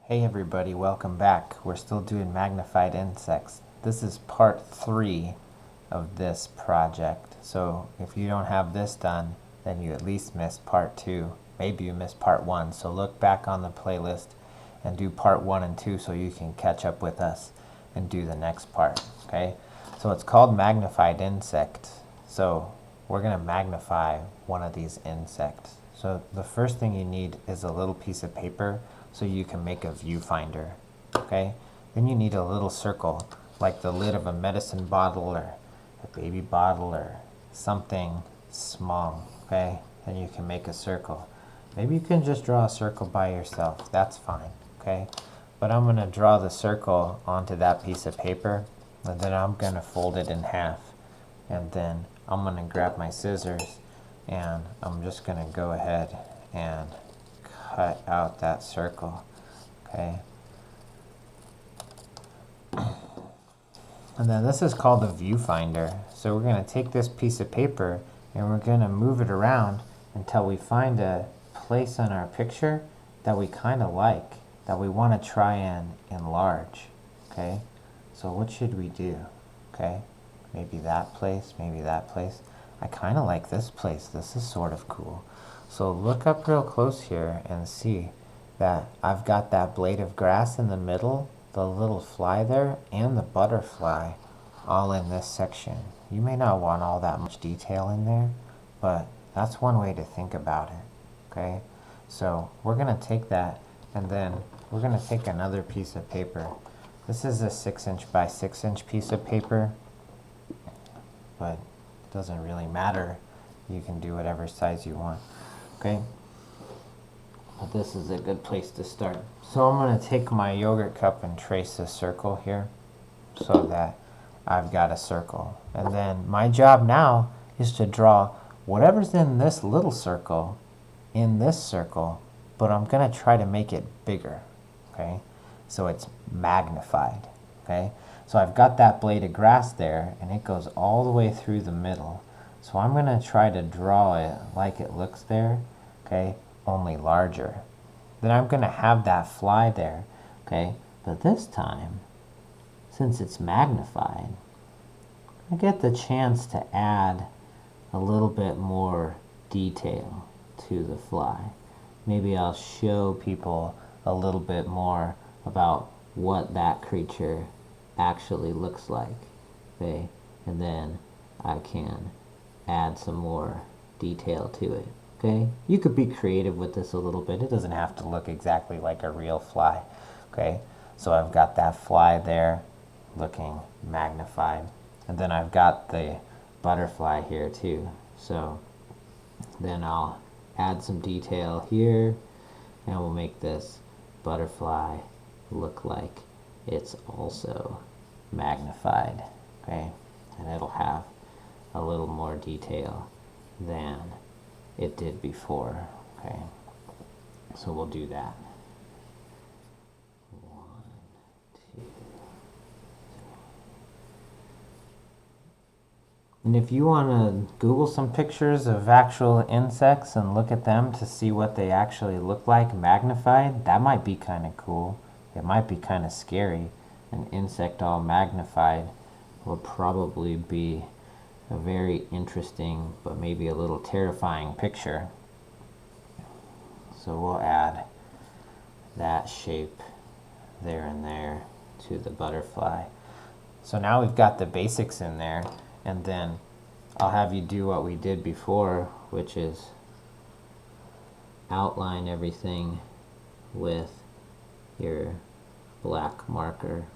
Hey everybody, welcome back. We're still doing magnified insects. This is part 3 of this project. So if you don't have this done, then you at least missed part 2. Maybe you missed part 1. So look back on the playlist and do part 1 and 2 so you can catch up with us and do the next part. Okay? So it's called magnified insect. So we're going to magnify one of these insects. So the first thing you need is a little piece of paper so you can make a viewfinder. Okay? Then you need a little circle, like the lid of a medicine bottle or a baby bottle or something small. Okay? Then you can make a circle. Maybe you can just draw a circle by yourself. That's fine. Okay? But I'm going to draw the circle onto that piece of paper, and then I'm going to fold it in half. And then I'm going to grab my scissors, and I'm just going to go ahead and cut out that circle. Okay? And then this is called a viewfinder. So we're going to take this piece of paper and we're going to move it around until we find a place on our picture that we kind of like, that we want to try and enlarge. Okay? So what should we do? Okay? Maybe that place, maybe that place. I kind of like this place. This is sort of cool. So look up real close here and see that I've got that blade of grass in the middle, the little fly there, and the butterfly all in this section. You may not want all that much detail in there, but that's one way to think about it. Okay? So we're going to take that, and then we're going to take another piece of paper. This is a 6" by 6" piece of paper, but it doesn't really matter. You can do whatever size you want. Okay? But this is a good place to start. So I'm going to take my yogurt cup and trace a circle here so that I've got a circle. And then my job now is to draw whatever's in this little circle in this circle, but I'm going to try to make it bigger. Okay? So it's magnified. Okay? So I've got that blade of grass there, and it goes all the way through the middle. So I'm going to try to draw it like it looks there, okay, only larger. Then I'm going to have that fly there, okay, but this time, since it's magnified, I get the chance to add a little bit more detail to the fly. Maybe I'll show people a little bit more about what that creature actually looks like, okay, and then I can add some more detail to it. Okay, you could be creative with this a little bit. It doesn't have to look exactly like a real fly. Okay, so I've got that fly there looking magnified, and then I've got the butterfly here too. So then I'll add some detail here, and we'll make this butterfly look like it's also magnified. Okay, and it'll have a little more detail than it did before. Okay, so we'll do that. 1, 2. And if you want to Google some pictures of actual insects and look at them to see what they actually look like magnified, that might be kind of cool. It might be kind of scary. An insect all magnified will probably be a very interesting but maybe a little terrifying picture. So we'll add that shape there and there to the butterfly. So now we've got the basics in there, and then I'll have you do what we did before, which is outline everything with your black marker.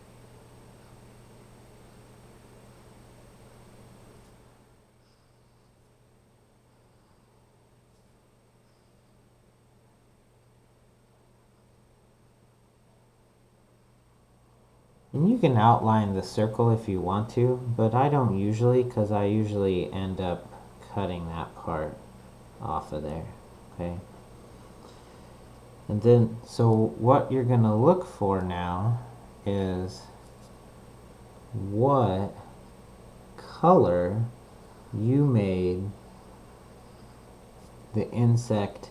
And you can outline the circle if you want to, but I don't usually, because I usually end up cutting that part off of there. Okay? And then, so what you're going to look for now is what color you made the insect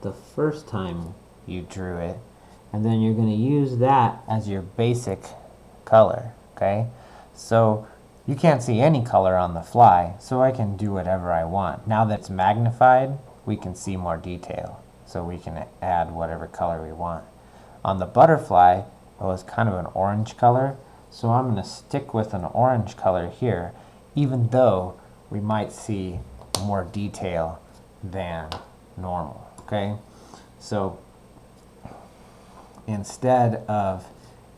the first time you drew it, and then you're going to use that as your basic color, okay? So you can't see any color on the fly, so I can do whatever I want. Now that it's magnified, we can see more detail, so we can add whatever color we want. On the butterfly, it was kind of an orange color, so I'm going to stick with an orange color here, even though we might see more detail than normal, okay? So instead of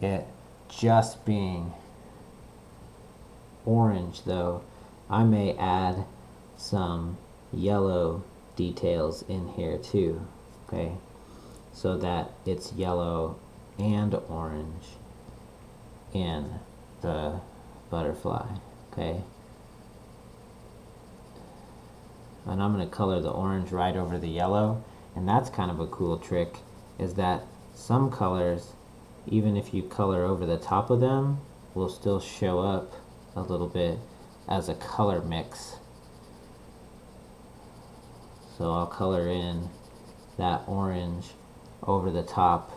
it just being orange though, I may add some yellow details in here too, okay? So that it's yellow and orange in the butterfly, okay? And I'm going to color the orange right over the yellow, and that's kind of a cool trick, is that some colors, even if you color over the top of them, will still show up a little bit as a color mix. So I'll color in that orange over the top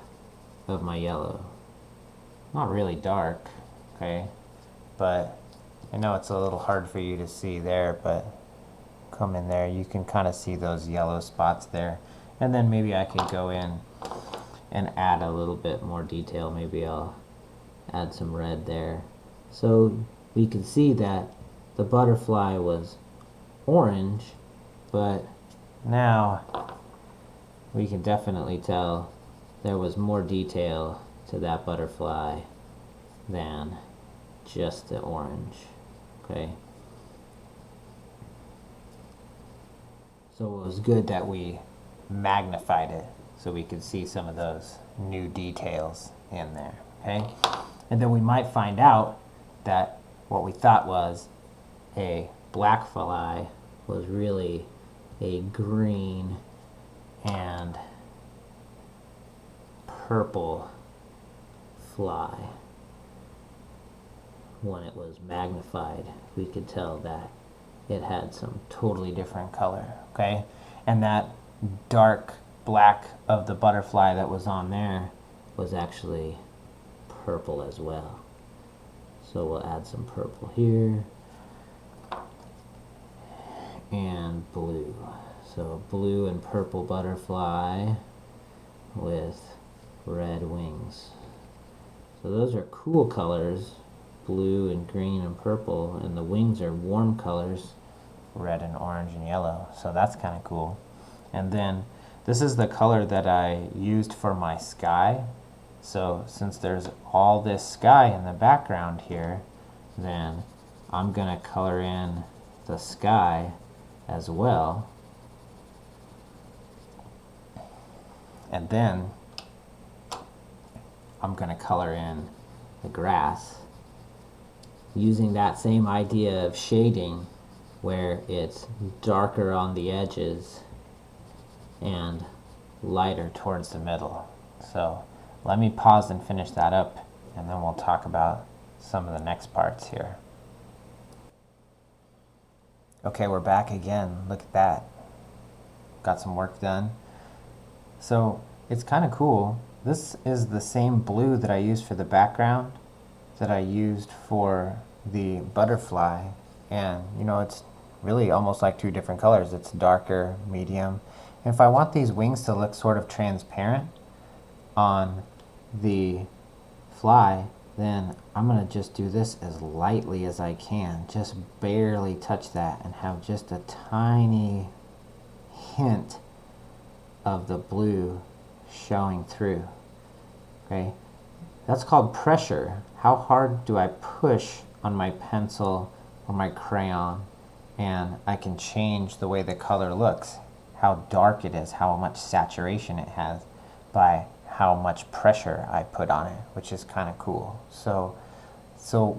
of my yellow. Not really dark, okay? But I know it's a little hard for you to see there, but come in there, you can kind of see those yellow spots there. And then maybe I could go in and add a little bit more detail. Maybe I'll add some red there. So we can see that the butterfly was orange, but now we can definitely tell there was more detail to that butterfly than just the orange, okay? So it was good that we magnified it so we could see some of those new details in there, okay? And then we might find out that what we thought was a black fly was really a green and purple fly. When it was magnified, we could tell that it had some totally different color, okay? And that dark black of the butterfly that was on there was actually purple as well. So we'll add some purple here and blue. So blue and purple butterfly with red wings. So those are cool colors, blue and green and purple, and the wings are warm colors, red and orange and yellow. So that's kind of cool. And then this is the color that I used for my sky. So since there's all this sky in the background here, then I'm going to color in the sky as well. And then I'm going to color in the grass using that same idea of shading, where it's darker on the edges and lighter towards the middle. So let me pause and finish that up, and then we'll talk about some of the next parts here. Okay, we're back again. Look at that. Got some work done. So it's kind of cool. This is the same blue that I used for the background that I used for the butterfly. And you know, it's really almost like two different colors. It's darker, medium. And if I want these wings to look sort of transparent on the fly, then I'm going to just do this as lightly as I can. Just barely touch that and have just a tiny hint of the blue showing through. Okay, that's called pressure. How hard do I push on my pencil or my crayon, and I can change the way the color looks, how dark it is, how much saturation it has, by how much pressure I put on it, which is kind of cool. So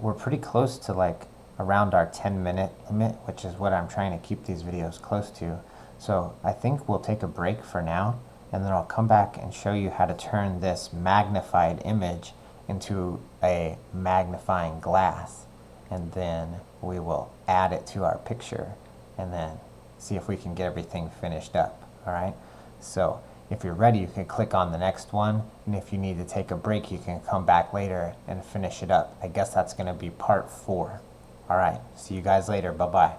we're pretty close to like around our 10-minute limit, which is what I'm trying to keep these videos close to. So I think we'll take a break for now, and then I'll come back and show you how to turn this magnified image into a magnifying glass, and then we will add it to our picture and then see if we can get everything finished up. All right, so If you're ready, you can click on the next one, and if you need to take a break, you can come back later and finish it up. I guess that's going to be part 4. All right, see you guys later. Bye-bye.